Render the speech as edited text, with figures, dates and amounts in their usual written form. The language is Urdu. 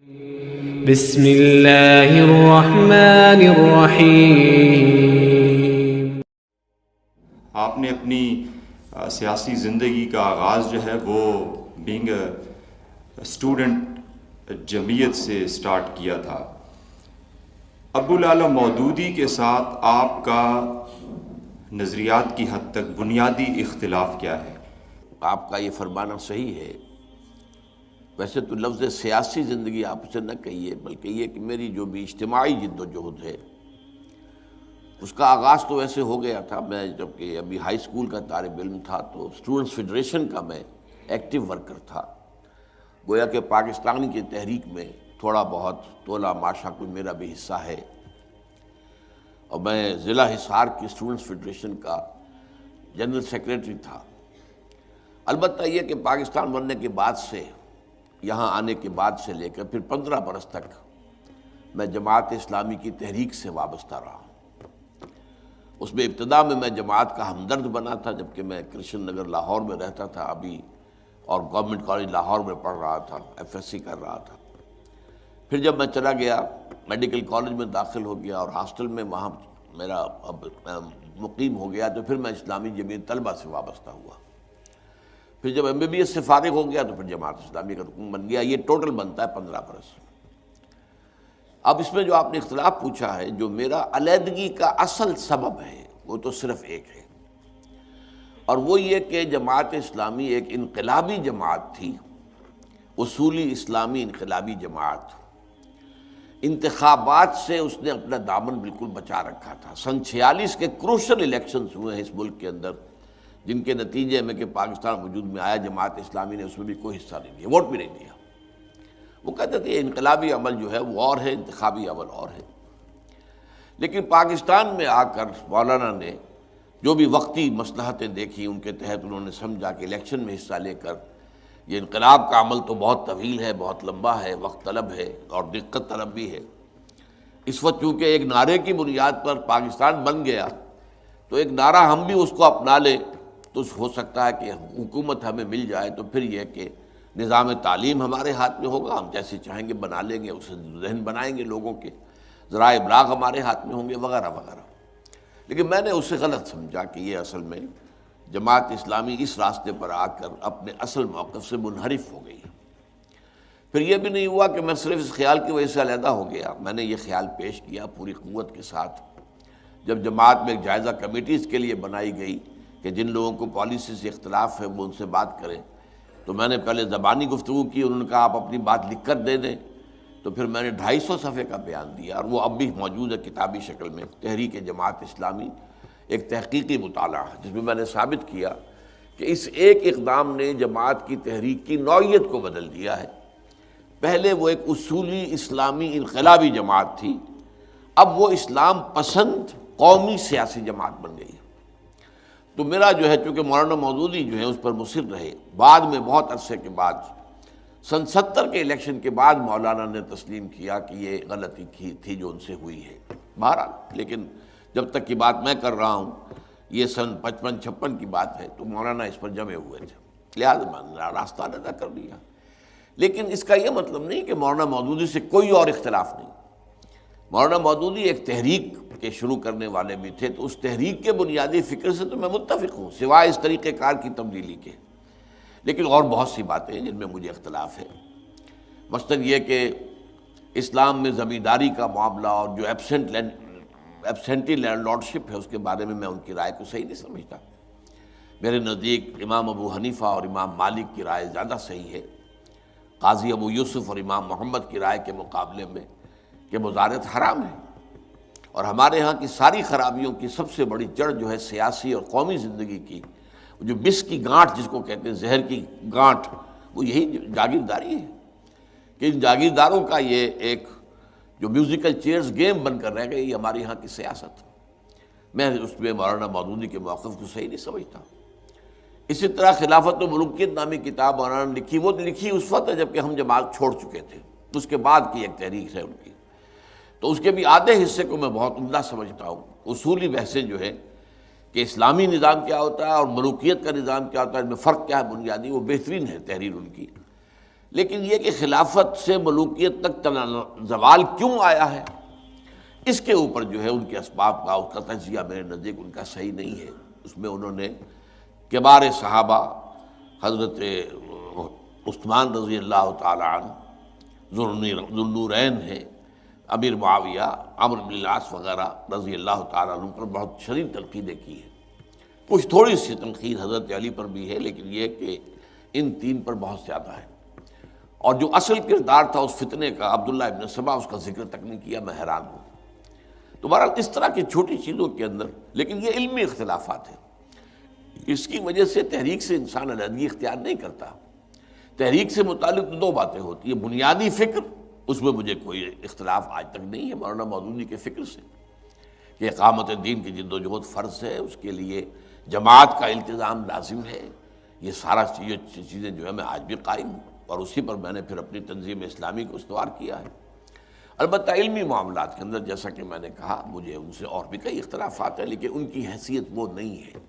بسم اللہ الرحمن الرحیم۔ آپ نے اپنی سیاسی زندگی کا آغاز جو ہے وہ بینگ اے اسٹوڈنٹ جمعیت سے سٹارٹ کیا تھا۔ ابو العلا مودودی کے ساتھ آپ کا نظریات کی حد تک بنیادی اختلاف کیا ہے؟ آپ کا یہ فرمانا صحیح ہے۔ ویسے تو لفظ سیاسی زندگی آپ سے نہ کہیے، بلکہ یہ کہ میری جو بھی اجتماعی جد و جہد ہے اس کا آغاز تو ویسے ہو گیا تھا۔ میں جب کہ ابھی ہائی اسکول کا طالب علم تھا تو اسٹوڈنٹس فیڈریشن کا میں ایکٹیو ورکر تھا۔ گویا کہ پاکستانی کی تحریک میں تھوڑا بہت تولا ماشا کوئی میرا بھی حصہ ہے، اور میں ضلع حصار کی اسٹوڈنٹس فیڈریشن کا جنرل سیکریٹری تھا۔ البتہ یہ کہ پاکستان بننے کے بعد سے، یہاں آنے کے بعد سے لے کر پھر 15 برس تک میں جماعت اسلامی کی تحریک سے وابستہ رہا ہوں۔ اس میں ابتدا میں جماعت کا ہمدرد بنا تھا، جبکہ میں کرشن نگر لاہور میں رہتا تھا ابھی، اور گورنمنٹ کالج لاہور میں پڑھ رہا تھا، FSC کر رہا تھا۔ پھر جب میں چلا گیا میڈیکل کالج میں داخل ہو گیا اور ہاسٹل میں وہاں میرا اب مقیم ہو گیا، تو پھر میں اسلامی جمعیت طلبہ سے وابستہ ہوا۔ پھر جب MBBS سے فارغ ہو گیا تو پھر جماعت اسلامی کا رکن بن گیا۔ یہ ٹوٹل بنتا ہے 15 برس۔ اب اس میں جو آپ نے اختلاف پوچھا ہے، جو میرا علیحدگی کا اصل سبب ہے وہ تو صرف ایک ہے، اور وہ یہ کہ جماعت اسلامی ایک انقلابی جماعت تھی، اصولی اسلامی انقلابی جماعت۔ انتخابات سے اس نے اپنا دامن بالکل بچا رکھا تھا۔ سن 46 کے کروشل الیکشنز ہوئے ہیں اس ملک کے اندر، جن کے نتیجے میں کہ پاکستان وجود میں آیا، جماعت اسلامی نے اس میں بھی کوئی حصہ نہیں لیا، ووٹ بھی نہیں دیا۔ وہ کہتے تھے انقلابی عمل جو ہے وہ اور ہے، انتخابی عمل اور ہے۔ لیکن پاکستان میں آ کر مولانا نے جو بھی وقتی مصلحتیں دیکھی، ان کے تحت انہوں نے سمجھا کہ الیکشن میں حصہ لے کر یہ انقلاب کا عمل تو بہت طویل ہے، بہت لمبا ہے، وقت طلب ہے اور دقت طلب بھی ہے۔ اس وقت چونکہ ایک نعرے کی بنیاد پر پاکستان بن گیا، تو ایک نعرہ ہم بھی اس کو اپنا لیں تو ہو سکتا ہے کہ حکومت ہمیں مل جائے، تو پھر یہ کہ نظام تعلیم ہمارے ہاتھ میں ہوگا، ہم جیسے چاہیں گے بنا لیں گے، اسے ذہن بنائیں گے لوگوں کے، ذرائع ابلاغ ہمارے ہاتھ میں ہوں گے، وغیرہ وغیرہ۔ لیکن میں نے اسے غلط سمجھا کہ یہ اصل میں جماعت اسلامی اس راستے پر آ کر اپنے اصل موقف سے منحرف ہو گئی۔ پھر یہ بھی نہیں ہوا کہ میں صرف اس خیال کی وجہ سے علیحدہ ہو گیا، میں نے یہ خیال پیش کیا پوری قوت کے ساتھ جب جماعت میں ایک جائزہ کمیٹی اس کے لیے بنائی گئی کہ جن لوگوں کو پالیسی سے اختلاف ہے وہ ان سے بات کریں۔ تو میں نے پہلے زبانی گفتگو کی، انہوں نے کہا آپ اپنی بات لکھ کر دے دیں، تو پھر میں نے 250 صفحے کا بیان دیا، اور وہ اب بھی موجود ہے کتابی شکل میں، تحریک جماعت اسلامی، ایک تحقیقی مطالعہ جس میں میں نے ثابت کیا کہ اس ایک اقدام نے جماعت کی تحریک کی نوعیت کو بدل دیا ہے۔ پہلے وہ ایک اصولی اسلامی انقلابی جماعت تھی، اب وہ اسلام پسند قومی سیاسی جماعت بن گئی۔ تو میرا جو ہے، چونکہ مولانا مودودی جو ہے اس پر مصر رہے، بعد میں بہت عرصے کے بعد سن 70 کے الیکشن کے بعد مولانا نے تسلیم کیا کہ یہ غلطی تھی جو ان سے ہوئی ہے۔ بہرحال لیکن جب تک کی بات میں کر رہا ہوں، یہ سن 55-56 کی بات ہے، تو مولانا اس پر جمے ہوئے تھے، لہٰذا میں نے راستہ ادا کر لیا۔ لیکن اس کا یہ مطلب نہیں کہ مولانا مودودی سے کوئی اور اختلاف نہیں۔ مولانا مودودی ایک تحریک کے شروع کرنے والے بھی تھے، تو اس تحریک کے بنیادی فکر سے تو میں متفق ہوں، سوائے اس طریقہ کار کی تبدیلی کے۔ لیکن اور بہت سی باتیں ہیں جن میں مجھے اختلاف ہے، مثلاً یہ کہ اسلام میں زمینداری کا معاملہ اور جو ایبسینٹی لینڈ لارڈشپ ہے، اس کے بارے میں ان کی رائے کو صحیح نہیں سمجھتا۔ میرے نزدیک امام ابو حنیفہ اور امام مالک کی رائے زیادہ صحیح ہے، قاضی ابو یوسف اور امام محمد کی رائے کے مقابلے میں، کہ مزارعت حرام ہے، اور ہمارے ہاں کی ساری خرابیوں کی سب سے بڑی جڑ جو ہے سیاسی اور قومی زندگی کی، جو بس کی گانٹھ جس کو کہتے ہیں، زہر کی گانٹھ، وہ یہی جاگیرداری ہے کہ ان جاگیرداروں کا یہ ایک جو میوزیکل چیئرز گیم بن کر رہ گئی، یہ ہمارے یہاں کی سیاست۔ میں اس میں مولانا مودودی کے موقف کو صحیح نہیں سمجھتا۔ اسی طرح خلافت و ملوکیت نامی کتاب مولانا نے لکھی، وہ لکھی اس وقت ہے جب کہ ہم جماعت چھوڑ چکے تھے، اس کے بعد کی ایک تحریک ہے ان کی، تو اس کے بھی آدھے حصے کو میں بہت عمدہ سمجھتا ہوں۔ اصولی بحثیں جو ہے کہ اسلامی نظام کیا ہوتا ہے اور ملوکیت کا نظام کیا ہوتا ہے، ان میں فرق کیا ہے بنیادی، وہ بہترین ہے تحریر ان کی۔ لیکن یہ کہ خلافت سے ملوکیت تک زوال کیوں آیا ہے، اس کے اوپر جو ہے ان کے اسباب کا، اس کا تجزیہ میرے نزدیک ان کا صحیح نہیں ہے۔ اس میں انہوں نے کبار صحابہ حضرت عثمان رضی اللہ تعالی عنہ، ذوالنورین ہیں، امیر معاویہ، عمرو بن العاص وغیرہ رضی اللہ تعالیٰ عنہ پر بہت شدید تنقیدیں کی ہیں۔ کچھ تھوڑی سی تنقید حضرت علی پر بھی ہے، لیکن یہ کہ ان تین پر بہت زیادہ ہے۔ اور جو اصل کردار تھا اس فتنے کا، عبداللہ ابن سبا، اس کا ذکر تک نہیں کیا، میں حیران ہوں۔ تو بہرحال اس طرح کی چھوٹی چیزوں کے اندر، لیکن یہ علمی اختلافات ہیں، اس کی وجہ سے تحریک سے انسان علیحدگی اختیار نہیں کرتا۔ تحریک سے متعلق دو باتیں ہوتی ہیں، بنیادی فکر، اس میں مجھے کوئی اختلاف آج تک نہیں ہے مولانا مودودی کے فکر سے، کہ اقامت دین کی جد و جہد فرض ہے، اس کے لیے جماعت کا التزام لازم ہے۔ یہ سارا چیزیں جو ہے میں آج بھی قائم ہوں، اور اسی پر میں نے پھر اپنی تنظیم اسلامی کو استوار کیا ہے۔ البتہ علمی معاملات کے اندر جیسا کہ میں نے کہا، مجھے ان سے اور بھی کئی اختلافات ہیں، لیکن ان کی حیثیت وہ نہیں ہے۔